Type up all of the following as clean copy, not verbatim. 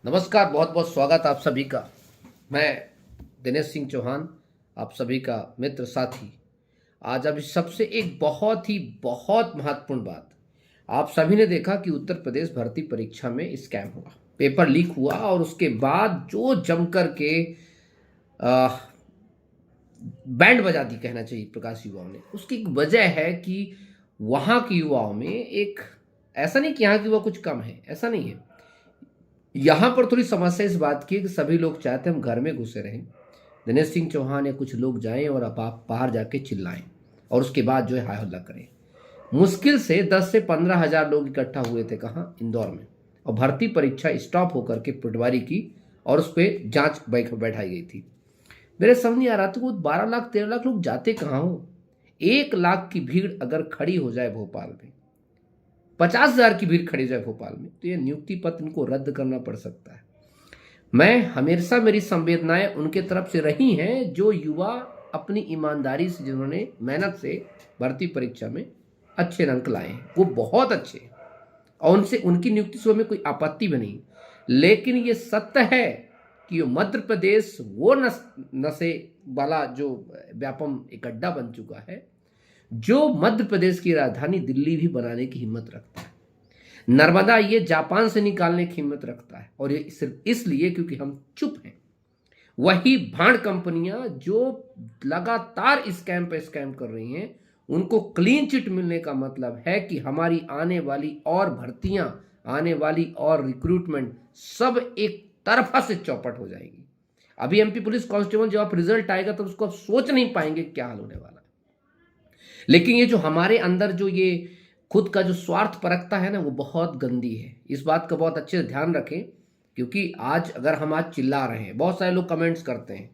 नमस्कार, बहुत बहुत स्वागत आप सभी का। मैं दिनेश सिंह चौहान, आप सभी का मित्र साथी। आज अभी सबसे एक बहुत महत्वपूर्ण बात। आप सभी ने देखा कि उत्तर प्रदेश भर्ती परीक्षा में स्कैम हुआ, पेपर लीक हुआ और उसके बाद जो जमकर के आ, बैंड बजा दी, कहना चाहिए प्रकाश युवाओं ने। उसकी एक वजह है कि वहाँ के युवाओं में एक, ऐसा नहीं कि यहाँ के युवा कुछ कम है, ऐसा नहीं है। यहाँ पर थोड़ी समस्या इस बात की है कि सभी लोग चाहते हैं हम घर में घुसे रहें, दिनेश सिंह चौहान या कुछ लोग जाएं और अब आप बाहर जाके चिल्लाएं और उसके बाद जो है हाय हल्ला करें। मुश्किल से 10 से 15 हज़ार लोग इकट्ठा हुए थे, कहाँ, इंदौर में। और भर्ती परीक्षा स्टॉप होकर के पटवारी की और उस पर जांच बैठाई गई थी। मेरे समझ नहीं आ रहा था वो 12 लाख 13 लाख लोग जाते कहाँ हो। 1 लाख की भीड़ अगर खड़ी हो जाए भोपाल में, 50 हज़ार की भीड़ खड़ी जाए भोपाल में, तो यह नियुक्ति पत्र इनको रद्द करना पड़ सकता है। मैं हमेशा, मेरी संवेदनाएं उनके तरफ से रही हैं जो युवा अपनी ईमानदारी से, जिन्होंने मेहनत से भर्ती परीक्षा में अच्छे अंक लाए हैं, वो बहुत अच्छे हैं और उनसे उनकी नियुक्ति से हमें कोई आपत्ति भी नहीं। लेकिन ये सत्य है कि मध्य प्रदेश वो नशे वाला जो व्यापम एक अड्डा बन चुका है, जो मध्य प्रदेश की राजधानी दिल्ली भी बनाने की हिम्मत रखता है। नर्मदा ये जापान से निकालने की हिम्मत रखता है, और ये सिर्फ इसलिए क्योंकि हम चुप हैं। वही भांड कंपनियां जो लगातार स्कैम पे स्कैम कर रही हैं, उनको क्लीन चिट मिलने का मतलब है कि हमारी आने वाली और भर्तियां, आने वाली और रिक्रूटमेंट सब एक तरफा से चौपट हो जाएगी। अभी एमपी पुलिस कांस्टेबल जब आप रिजल्ट आएगा तो उसको आप सोच नहीं पाएंगे क्या हाल होने वाला है। लेकिन ये जो हमारे अंदर जो ये खुद का जो स्वार्थ परखता है ना, वो बहुत गंदी है। इस बात का बहुत अच्छे से ध्यान रखें, क्योंकि आज अगर हम आज चिल्ला रहे हैं, बहुत सारे लोग कमेंट्स करते हैं,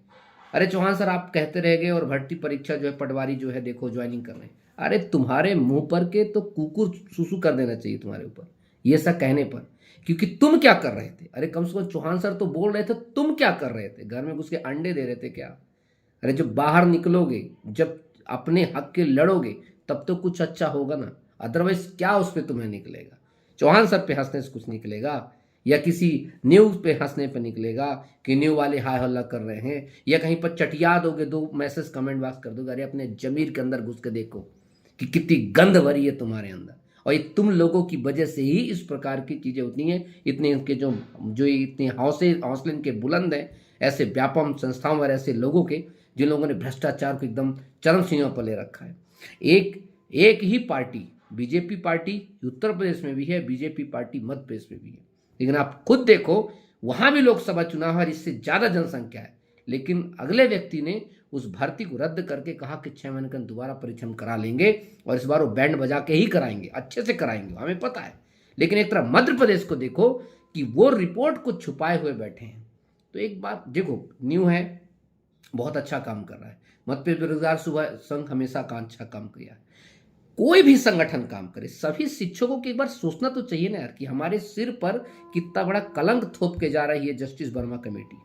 अरे चौहान सर आप कहते रह गए और भर्ती परीक्षा जो है पटवारी जो है देखो ज्वाइनिंग कर रहे हैं। अरे तुम्हारे मुंह पर के तो कुकुर सुसु कर देना चाहिए तुम्हारे ऊपर, ये सब कहने पर। क्योंकि तुम क्या कर रहे थे? अरे कम से कम चौहान सर तो बोल रहे थे, तुम क्या कर रहे थे? घर में घुस के अंडे दे रहे थे क्या? अरे जब बाहर निकलोगे, जब अपने हक के लड़ोगे, तब तो कुछ अच्छा होगा ना। अदरवाइज क्या उस पर तुम्हें निकलेगा? चौहान सर पे हंसने से कुछ निकलेगा, या किसी न्यूज पे हंसने पे निकलेगा कि न्यू वाले हाय हल्ला कर रहे हैं, या कहीं पर चटिया दोगे, दो मैसेज कमेंट बॉक्स कर दोगे। अरे अपने जमीर के अंदर घुस के देखो कि कितनी गंद भरी है तुम्हारे अंदर, और ये तुम लोगों की वजह से ही इस प्रकार की चीजें होती हैं। इतने इनके जो जो इतने हौसले इनके बुलंद हैं, ऐसे व्यापम संस्थाओं और ऐसे लोगों के, जिन लोगों ने भ्रष्टाचार को एकदम चरम सीमा पर ले रखा है। एक एक ही party, BJP party Uttar Pradesh में भी है, बीजेपी पार्टी मध्य प्रदेश में भी है। लेकिन आप खुद देखो, वहां भी लोकसभा चुनाव है, इससे ज्यादा जनसंख्या है, लेकिन अगले व्यक्ति ने उस भर्ती को रद्द करके कहा कि 6 महीने का दोबारा परीक्षा हम करा लेंगे, और इस बार वो बैंड बजा के ही कराएंगे, अच्छे से कराएंगे, हमें पता है। लेकिन एक तरफ मध्य प्रदेश को देखो कि वो रिपोर्ट को छुपाए हुए बैठे हैं। तो एक बात देखो, न्यू है, बहुत अच्छा काम कर रहा है। मध्य प्रदेश बेरोजगार सुबह संघ हमेशा का अच्छा काम किया है। कोई भी संगठन काम करे, सभी शिक्षकों की एक बार सोचना तो चाहिए ना यार, कि हमारे सिर पर कितना बड़ा कलंक थोप के जा रही है जस्टिस वर्मा कमेटी।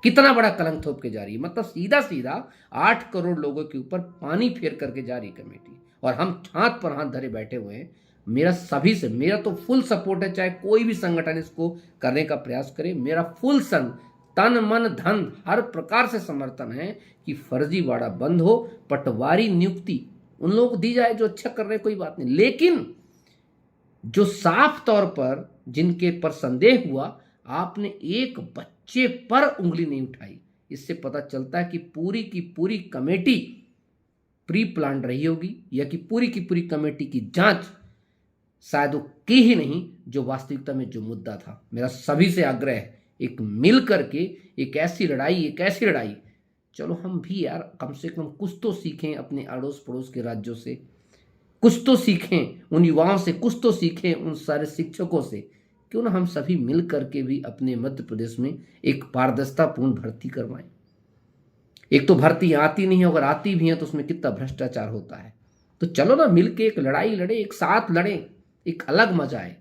कितना बड़ा कलंक थोप के जा रही है, मतलब सीधा सीधा 8 करोड़ लोगों के ऊपर पानी फेर करके जा रही कमेटी, और हम हाथ पर हाथ धरे बैठे हुए हैं। मेरा सभी से, मेरा तो फुल सपोर्ट है, चाहे कोई भी संगठन इसको करने का प्रयास करे, मेरा फुल तन मन धन हर प्रकार से समर्थन है कि फर्जीवाड़ा बंद हो, पटवारी नियुक्ति उन लोगों को दी जाए जो अच्छा कर रहे हैं, कोई बात नहीं। लेकिन जो साफ तौर पर जिनके पर संदेह हुआ, आपने एक बच्चे पर उंगली नहीं उठाई, इससे पता चलता है कि पूरी की पूरी कमेटी प्री प्लान रही होगी, या कि पूरी की पूरी कमेटी की जांच शायद वो की ही नहीं, जो वास्तविकता में जो मुद्दा था। मेरा सभी से आग्रह है, एक मिल करके एक ऐसी लड़ाई, चलो हम भी यार कम से कम कुछ तो सीखें अपने अड़ोस पड़ोस के राज्यों से, कुछ तो सीखें उन युवाओं से, कुछ तो सीखें उन सारे शिक्षकों से। क्यों ना हम सभी मिल करके भी अपने मध्य प्रदेश में एक पारदर्शितापूर्ण भर्ती करवाएं। एक तो भर्ती आती नहीं है, अगर आती भी है तो उसमें कितना भ्रष्टाचार होता है। तो चलो ना मिल के एक लड़ाई लड़े, एक साथ लड़े, एक अलग मजा है।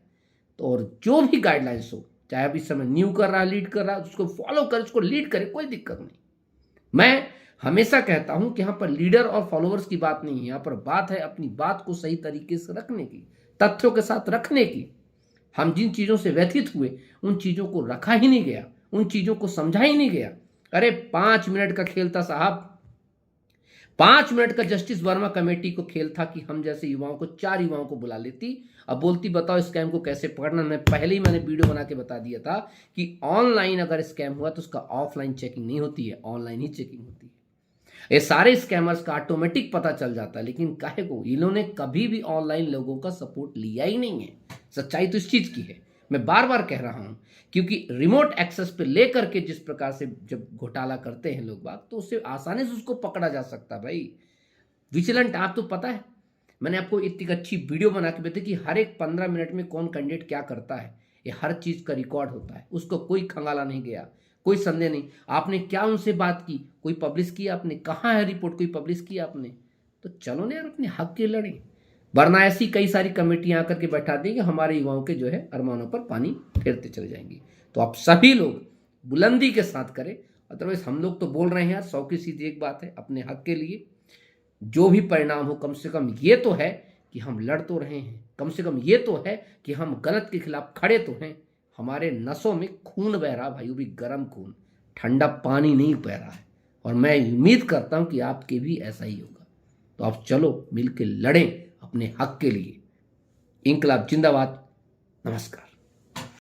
तो और जो भी गाइडलाइंस हो, चाहे अभी समय न्यू कर रहा है, लीड कर रहा है, उसको फॉलो करे, उसको लीड करे, कोई दिक्कत नहीं। मैं हमेशा कहता हूं कि यहां पर लीडर और फॉलोअर्स की बात नहीं है, यहां पर बात है अपनी बात को सही तरीके से रखने की, तथ्यों के साथ रखने की। हम जिन चीज़ों से व्यथित हुए उन चीज़ों को रखा ही नहीं गया, उन चीज़ों को समझा ही नहीं गया। अरे 5 मिनट का खेल था साहब, 5 मिनट का जस्टिस वर्मा कमेटी को खेल था कि हम जैसे युवाओं को, 4 युवाओं को बुला लेती, अब बोलती बताओ स्कैम को कैसे पकड़ना। मैं पहले ही मैंने वीडियो बना के बता दिया था कि ऑनलाइन अगर स्कैम हुआ तो उसका ऑफलाइन चेकिंग नहीं होती है, ऑनलाइन ही चेकिंग होती है। ये सारे स्कैमर्स का ऑटोमेटिक पता चल जाता है, लेकिन काहे को इन्होंने कभी भी ऑनलाइन लोगों का सपोर्ट लिया ही नहीं है। सच्चाई तो इस चीज की है, मैं बार बार कह रहा हूं, क्योंकि रिमोट एक्सेस पे लेकर के जिस प्रकार से जब घोटाला करते हैं लोग बाग, तो उससे आसानी से उसको पकड़ा जा सकता है भाई। विजिलेंट आप तो पता है, मैंने आपको इतनी अच्छी वीडियो बना के बताई कि हर एक 15 मिनट में कौन कैंडिडेट क्या करता है, ये हर चीज का रिकॉर्ड होता है, उसको कोई खंगाला नहीं गया, कोई संदेह नहीं। आपने क्या उनसे बात की, कोई पब्लिश किया आपने, कहाँ है रिपोर्ट, कोई पब्लिश किया आपने? तो चलो ना यार अपने हक के लड़े, वरना ऐसी कई सारी कमेटियां आकर के बैठा देंगे, हमारे युवाओं के जो है अरमानों पर पानी फेरते चले जाएंगे। तो आप सभी लोग बुलंदी के साथ करें, अदरवाइज हम लोग तो बोल रहे हैं यार, 100 की सीधी एक बात है, अपने हक के लिए जो भी परिणाम हो, कम से कम ये तो है कि हम लड़ तो रहे हैं, कम से कम ये तो है कि हम गलत के खिलाफ खड़े तो हैं। हमारे नसों में खून बह रहा भाई, वो भी गर्म खून, ठंडा पानी नहीं बह रहा है, और मैं उम्मीद करता हूं कि आपके भी ऐसा ही होगा। तो आप चलो मिलकर लड़ें अपने हक के लिए। इंकलाब जिंदाबाद। नमस्कार।